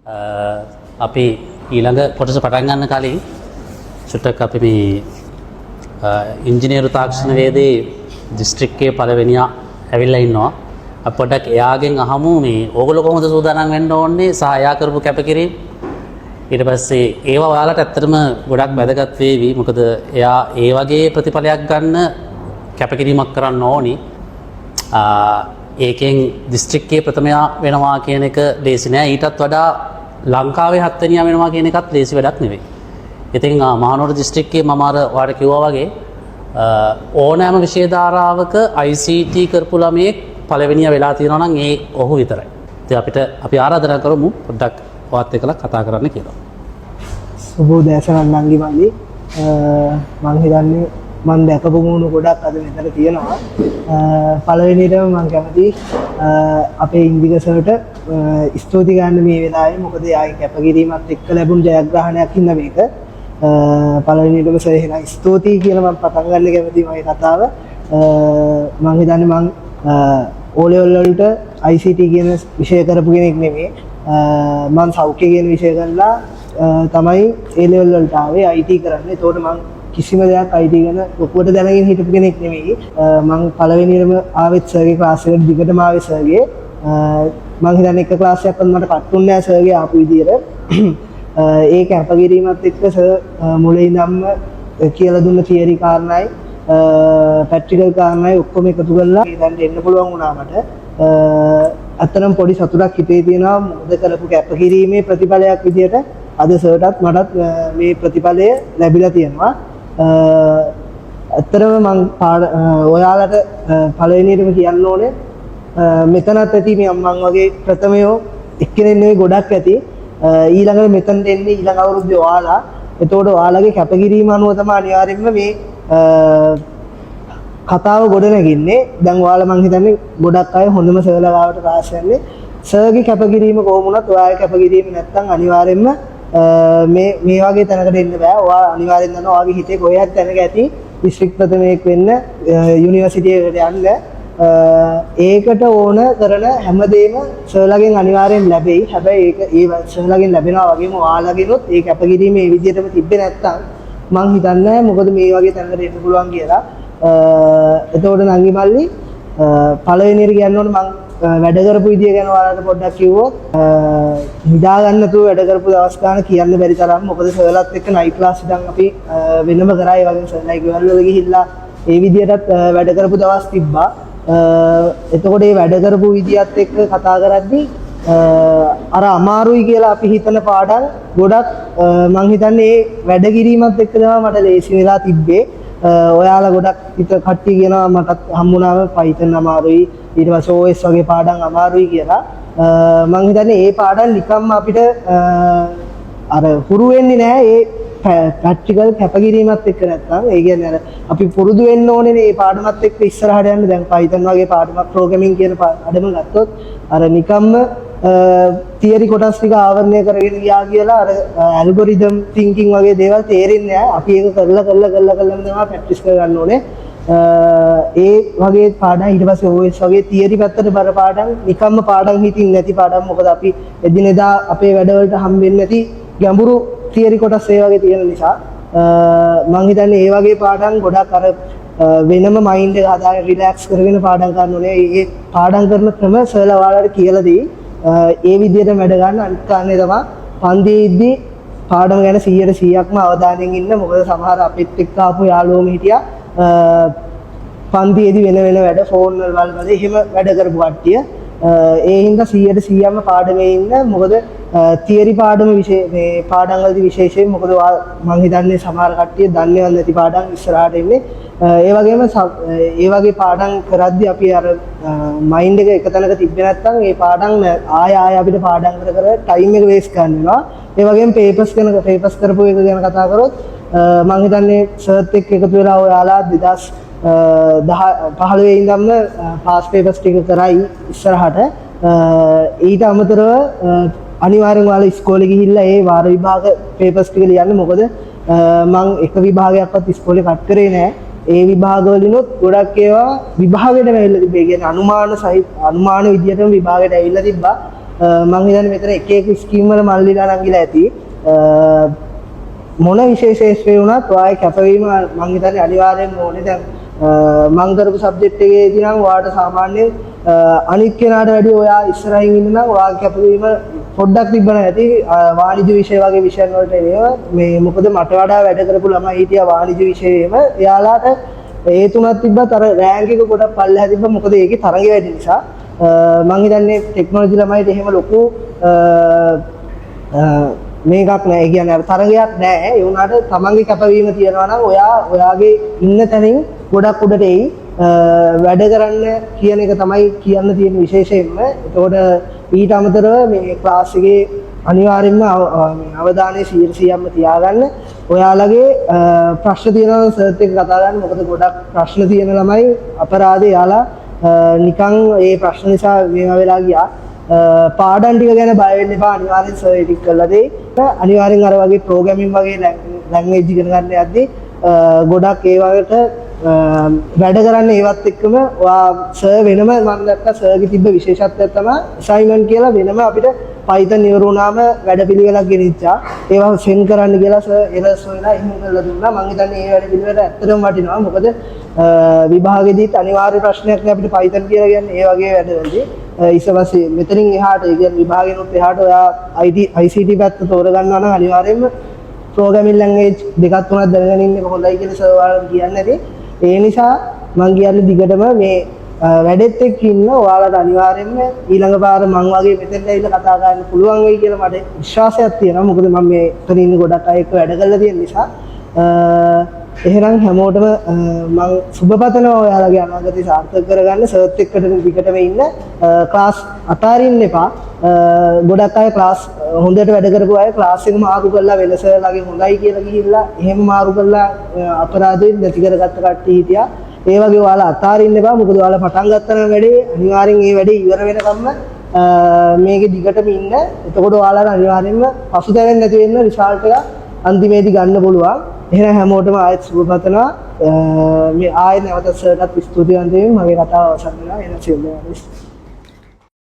අපි ඊළඟ කොටස පටන් ගන්න කලින් චුට්ටක් අපි මේ ඉංජිනේරු තාක්ෂණවේදී දිස්ත්‍රික්කයේ පළවෙනියා ඇවිල්ලා ඉන්නවා. අපි පොඩ්ඩක් එයාගෙන් අහමු මේ ඕගොල්ලෝ කොහොමද සූදානම් වෙන්න ඕනේ සහ එයා කරපු කැපකිරීම. ඊට පස්සේ ඒවා ඔයාලට ඇත්තටම ගොඩක් වැදගත් වේවි. මොකද එයා ඒ වගේ ප්‍රතිඵලයක් ගන්න කැපකිරීමක් කරන්න ඕනි. ඒකෙන් දිස්ත්‍රික්කයේ ප්‍රථමයා වෙනවා කියන එක ලේසි නෑ. ඊටත් වඩා ලංකාවේ 7 වෙනියා වෙනවා කියන එකත් ලේසි වැඩක් නෙවෙයි. ඉතින් මහනුවර දිස්ත්‍රික්කයේ මම අර ඔයාලට කිව්වා වගේ ඕනෑම විෂය ධාරාවක ICT කරපු ළමයෙක් පළවෙනියා වෙලා තියෙනවා නම් ඒ ඔහු විතරයි. ඉතින් අපි ආරාධනා කරමු පොඩ්ඩක් ඔයත් එක්කලා කතා කරන්න කියලා. සුබෝදෑසන නංගි මල්ලි. මම හිතන්නේ මම දැකපු මුණු ගොඩක් අද මෙතන තියෙනවා. පළවෙනියටම මම කැමති අපේ ඉන්දික සර්ට ස්තුති ගන්න මේ වෙලාවේ. මොකද ආයි කැපකිරීමත් එක්ක ලැබුණු ජයග්‍රහණයක් ඉන්න මේක. පළවෙනියටම සර් එහෙනම් ස්තුතියි කියලා මම පටන් ගන්න කැමතියි මේ කතාව. මම හිතන්නේ මම O level වලට ICT කියන විෂය කරපු කෙනෙක් නෙමෙයි. මම සෞඛ්‍ය කියන විෂය කරලා තමයි A level වලට ආවේ IT කරන්න. ඒතකොට මම කිසිම දෙයක් IT ගැන ලොකුවට දැනගෙන හිටපු කෙනෙක් නෙමෙයි. මම පළවෙනියටම ආවෙත් සර්ගේ ක්ලාස් එකට දිගටම ආවේ සර්ගේ. මම හිතන්නේ එක ක්ලාස් එකක් වුණත් මට කට්ටුන්නේ නැහැ සර්ගේ ආපු විදියට. ඒ කැපකිරීමත් එක්ක සර් මුලින් ඉඳන්ම කියලා දුන්න තියරි කාරණායි ප්‍රැක්ටිකල් කාරණායි ඔක්කොම එකතු කරලා දැන් එන්න පුළුවන් වුණා මට. අතරම පොඩි සතුටක් හිතේ තියෙනවා. මොකද කරපු කැපකිරීමේ ප්‍රතිඵලයක් විදියට අද සර්ටත් මටත් මේ ප්‍රතිඵලය ලැබිලා තියෙනවා. ඇත්තටම මම ඔයාලට පළවෙනියටම කියන්න ඕනේ මෙතනත් ඇති මේ අම්මන් වගේ ප්‍රථමයෝ එක්කෙනෙක් නෙවෙයි ගොඩක් ඇති. ඊළඟට මෙතනට එන්නේ ඊළඟ අවුරුද්දේ ඔයාලා. එතකොට ඔයාලගේ කැපකිරීම අනුව තමයි අනිවාර්යයෙන්ම මේ කතාව ගොඩ නැගින්නේ. දැන් ඔයාලා මං හිතන්නේ ගොඩක් අය හොඳම සර්ලා ගාවට රාශි යන්නේ. සර්ගේ කැපකිරීම කොහොම වුණත් ඔයාගේ කැපකිරීම නැත්තම් අනිවාර්යයෙන්ම මේ වගේ තැනකට එන්න බෑ. ඔයා අනිවාර්යෙන් දන්නවා ඔයාගේ හිතේ කොහේවත් තැනක ඇති දිස්ත්‍රික් ප්‍රථමයෙක් වෙන්න යුනිවර්සිටි එකට යන්න. ඒකට ඕන කරන හැමදේම සර්ලාගෙන් අනිවාර්යෙන් ලැබෙයි. හැබැයි ඒක සර්ලාගෙන් ලැබෙනවා වගේම ඔයාලගෙනුත් ඒ කැපකිරීම මේ විදිහටම තිබ්බේ නැත්තම් මං හිතන්නේ මොකද මේ වගේ තැනකට එන්න පුළුවන් කියලා. එතකොට නංගි මල්ලි පළවෙනියට කියන්න ඕනේ මං වැඩ කරපු විදිය ගැන ඔයාලට පොඩ්ඩක් කිව්වොත් නිදා ගන්න නැතුව වැඩ කරපු දවස් ගන්න කියන්න බැරි තරම්. මොකද සර්ලාත් එක්ක නයිට් ක්ලාස් ඉඳන් අපි වෙනම කරා. ඒ වගේම සර්ලා ගෙවල් වල ගිහිල්ලා ඒ විදියටත් වැඩ කරපු දවස් තිබ්බා. එතකොට මේ වැඩ කරපු විදියත් එක්ක කතා කරද්දී අර අමාරුයි කියලා අපි හිතන පාඩම් ගොඩක් මං හිතන්නේ වැඩ කිරීමත් එක්ක තමයි මට ලේසි වෙලා තිබ්බේ. ඔයාලා ගොඩක් කට්ටිය කියනවා මටත් හම්බුණාම Python අමාරුයි ඊට පස්සේ OS වගේ පාඩම් අමාරුයි කියලා. මං හිතන්නේ මේ පාඩම් නිකම්ම අපිට අර හුරු වෙන්නේ නැහැ. ඒ ප්‍රැක්ටිකල් කැපකිරීමත් එක්ක නැත්නම් ඒ කියන්නේ අර අපි පුරුදු වෙන්න ඕනේ මේ පාඩමත් එක්ක ඉස්සරහට යන්න. දැන් Python වගේ පාඩමක් ප්‍රෝග්‍රෑමින් කියන අඩම ගත්තොත් අර නිකම්ම තියරි කොටස් ටික ආවරණය කරගෙන ගියා කියලා අර ඇල්ගොරිතම් තින්කින් වගේ දේවල් තේරෙන්නේ නැහැ. අපි ඒක කරලා තමයි ප්‍රැක්ටිස් කරගන්න ඕනේ. ඒ වගේ පාඩම් ඊට පස්සේ OS වගේ තියරි පැත්තට බර පාඩම් නිකම්ම පාඩම් හිතින් නැති පාඩම්. මොකද අපි එදිනෙදා අපේ වැඩවලට හම්බෙන්නේ නැති ගැඹුරු තියරි කොටස් ඒ වගේ තියෙන නිසා මම හිතන්නේ ඒ වගේ පාඩම් ගොඩක් අර වෙනම මයින්ඩ් එක හදාගෙන රිලැක්ස් කරගෙන පාඩම් කරන්න ඕනේ. ඒ පාඩම් කරන ක්‍රම සර්ලා ඔයාලට කියලා දෙයි. ඒ විදිහට වැඩ ගන්න. අනිත් කාරණේ තමයි පන්තියේ ඉද්දි පාඩම ගැන 100%ක්ම අවධානයෙන් ඉන්න. මොකද සමහර අපිත් එක්ක ආපු යාළුවෝම හිටියා පන්තියේදී වෙන වැඩ ෆෝන් වල එහෙම වැඩ කරපු කට්ටිය. ඒ හින්දා 100%ක්ම පාඩමේ ඉන්න. මොකද තියරි පාඩම මේ පාඩම් වලදී විශේෂයෙන් මොකද මම හිතන්නේ සමහර කට්ටිය දන්නේ නැති පාඩම් ඉස්සරහට එන්නේ. ඒ වගේම ඒ වගේ පාඩම් කරද්දී අපි අර මයින්ඩ් එක තැනක තිබ්බේ නැත්නම් ඒ පාඩම් ආය අපිට පාඩම් කර ටයිම් එක වේස්ට් කරනවා. ඒ වගේම පේපර්ස් කරපු එක ගැන කතා කරොත් මම හිතන්නේ සර්ත් එක්ක එකතු වෙලා ඔයාලා 2015 ඉඳන්ම පාස් පේපර්ස් ටික කරයි ඉස්සරහට. ඊට අමතරව අනිවාර්යෙන් ඔයාලා ඉස්කෝලේ ගිහිල්ලා ඒ වාර විභාග පේපර්ස් ටික ලියන්න. මොකද මම එක විභාගයක්වත් ඉස්කෝලේ කට් කරේ නැහැ. ඒ විභාගවලිනුත් ගොඩක් ඒවා විභාගයට ඇවිල්ලා තිබ්බේ. කියන්නේ අනුමාන විදියටම විභාගයට ඇවිල්ලා තිබ්බා. මං හිතන්නේ මෙතන එක එක ස්කීම් වල මල්ලිලා නංගිලා ඇති. මොන විශේෂේෂ්ත්‍රේ වුණත් ඔයාගේ කැපවීම මං හිතන්නේ අනිවාර්යෙන්ම ඕනේ. දැන් මං කරපු සබ්ජෙක්ට් එකේදී නම් ඔයාට සාමාන්‍යයෙන් අනිත් කෙනාට වැඩිය ඔයා ඉස්සරහින් ඉන්න නම් ඔයාගේ කැපවීම පොඩ්ඩක් තිබ්බ නැති වාණිජ්‍ය විෂය වගේ විෂයන් වලට එනවා. මේ මොකද මට වඩා වැඩ කරපු ළමයි හිටියා වාණිජ්‍ය විෂයෙම. එයාලාට ඒ තුනක් තිබ්බත් අර රෑන්ක් එක ගොඩක් පල්ලෙහා තිබ්බා. මොකද ඒකේ තරඟය වැඩි නිසා. මං හිතන්නේ ටෙක්නොලොජි ළමයිට එහෙම ලොකු මේකක් නෑ. ඒ කියන්නේ අර තරගයක් නෑ. ඒ වුණාට තමන්ගේ කැපවීම තියනවා නම් ඔයාගේ ඉන්න තැනින් ගොඩක් උඩට එයි. වැඩ කරන්න කියන එක තමයි කියන්න තියෙන විශේෂයෙන්ම. එතකොට ඊට අමතරව මේ ක්ලාස් එකේ අනිවාර්යෙන්ම අවධානය 100%ක්ම තියාගන්න. ඔයාලගේ ප්‍රශ්න තියෙනවා නම් සර්ත් එක්ක කතා කරන්න. මොකද ගොඩක් ප්‍රශ්න තියෙන ළමයි අපරාධේ යාලා නිකන් ඒ ප්‍රශ්න නිසා මේවා වෙලා ගියා. පාඩම් ටික ගැන බය වෙන්න එපා. අනිවාර්යෙන් සර් එඩිට් කරලා දෙයි. අනිවාර්යෙන් අර වගේ ප්‍රෝග්‍රෑමින් වගේ ලැන්ග්වේජ් ඉගෙන ගන්න යද්දී ගොඩක් ඒ වගේට වැඩ කරන්න ඒවත් එක්කම ඔයා සර් වෙනම මම දැක්කා සර්ගේ තිබ්බ විශේෂත්වයක් තමයි අසයින්මන්ට් කියලා වෙනම අපිට Python ඉවර වුණාම වැඩපිළිවෙලක් ගෙනිච්චා. ඒවා සෙන්ඩ් කරන්න කියලා සර් එරර්ස් හොයලා එහෙම කරලා දුන්නා. මම හිතන්නේ මේ වැඩපිළිවෙල ඇත්තටම වටිනවා. මොකද විභාගෙදිත් අනිවාර්ය ප්‍රශ්නයක් නේ අපිට Python කියලා කියන්නේ ඒ වගේ වැඩවලදී. ඊටපස්සේ මෙතනින් එහාට ඒ කියන්නේ විභාගෙනුත් එහාට ඔයා ICT පැත්ත තෝරගන්නවා නම් අනිවාර්යයෙන්ම ප්‍රෝග්‍රෑමින් ලැන්ග්වේජ් දෙකක් තුනක් දැනගෙන ඉන්න එක හොඳයි කියලා සර් ඔයාලට කියන්නේ නැති. ඒ නිසා මම කියන්නේ දිගටම මේ වැඩෙත් එක්ක ඉන්න ඔයාලට අනිවාර්යයෙන්ම ඊළඟ පාර මං වගේ මෙතෙන්ට ඇවිල්ලා කතා කරන්න පුළුවන් වෙයි කියලා මට විශ්වාසයක් තියෙනවා. මොකද මම මේ එතන ඉන්න ගොඩක් අය එක්ක වැඩ කරලා තියෙන නිසා. එහෙනම් හැමෝටම මම සුබ පතනවා ඔයාලගේ අනාගතය සාර්ථක කරගන්න. සර්ත් එක්කට දිගටම ඉන්න. ක්ලාස් අතාරින්න එපා. ගොඩක් අය ක්ලාස් හොඳට වැඩ කරපු අය ක්ලාස් එක මාරු කරලා වෙනසලගේ හොඳයි කියලා ගිහිල්ලා එහෙම මාරු කරලා අපරාධයෙන් නැති කරගත්ත කට්ටිය හිටියා. ඒ වගේ ඔයාලා අතාරින්න එපා. මොකද ඔයාලා පටන් ගත්තා නම් වැඩේ අනිවාර්යෙන් ඒ වැඩේ ඉවර වෙනකම්ම මේකේ දිගටම ඉන්න. එතකොට ඔයාලාට අනිවාර්යෙන්ම පසුතැවෙන්නේ නැති වෙන්න රිසල්ට් එක අන්තිමේදී ගන්න පුළුවන්. එහෙනම් හැමෝටම ආයෙත් සුබ පතනවා. මේ ආයෙත් නැවත සර්ටත් ස්තුතිවන්ත වෙමි. මගේ කතාව අවසන් වෙනවා. එන සියලුම